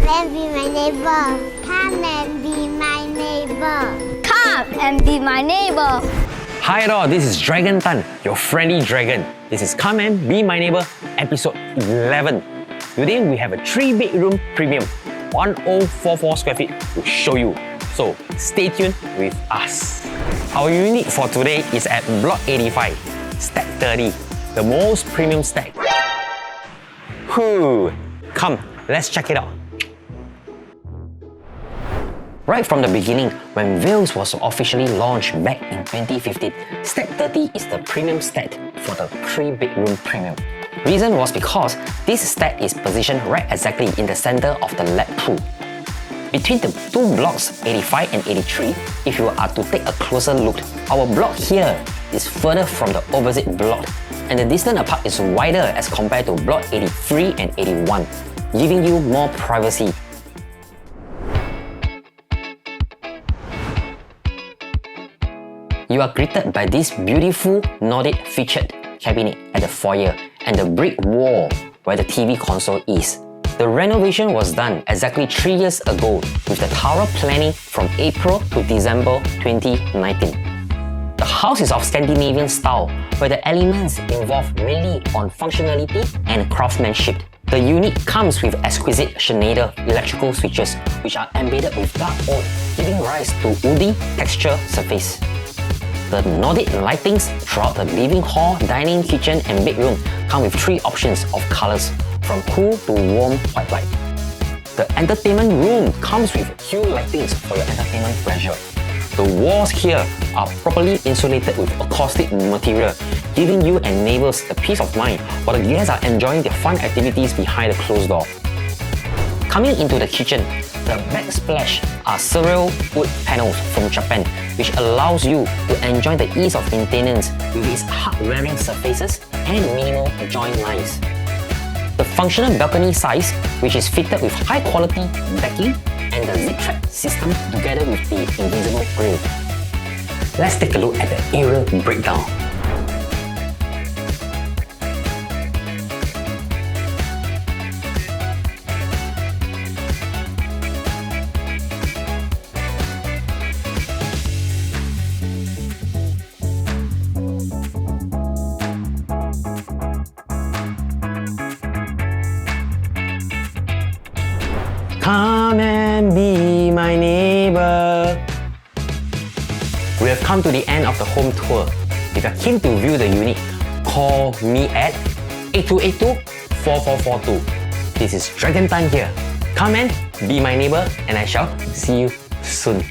and be my neighbor. Come and be my neighbor. Come and be my neighbor. Hi all, this is Dragon Tan, your friendly dragon. This is Come and Be My Neighbor, episode 11. Today we have a 3-bedroom premium, 1044 square feet to show you. So stay tuned with us. Our unit for today is at Block 85, Stack 30, the most premium stack. Whew. Come, let's check it out. Right from the beginning, when Vales was officially launched back in 2015, Stack 30 is the premium stack for the 3-bedroom premium. Reason was because this stack is positioned right exactly in the center of the lap pool. Between the two blocks 85 and 83, if you are to take a closer look, our block here is further from the opposite block, and the distance apart is wider as compared to block 83 and 81, giving you more privacy. You are greeted by this beautiful Nordic featured cabinet at the foyer and the brick wall where the TV console is. The renovation was done exactly 3 years ago with the thorough planning from April to December 2019. The house is of Scandinavian style where the elements involve mainly on functionality and craftsmanship. The unit comes with exquisite Schneider electrical switches which are embedded with dark oak, giving rise to woody texture surface. The Nordic lightings throughout the living hall, dining, kitchen and bedroom come with 3 options of colours, from cool to warm white light. The entertainment room comes with hue lightings for your entertainment pleasure. The walls here are properly insulated with acoustic material, giving you and neighbours the peace of mind while the guests are enjoying their fun activities behind the closed door. Coming into the kitchen, the backsplash are several wood panels from Japan, which allows you to enjoy the ease of maintenance with its hard-wearing surfaces and minimal joint lines. The functional balcony size, which is fitted with high-quality decking and the zip-trap system together with the invisible grille. Let's take a look at the aerial breakdown. Come and be my neighbor. We have come to the end of the home tour. If you're keen to view the unit, call me at 8282-4442. This is Dragon Tan here. Come and be my neighbor, and I shall see you soon.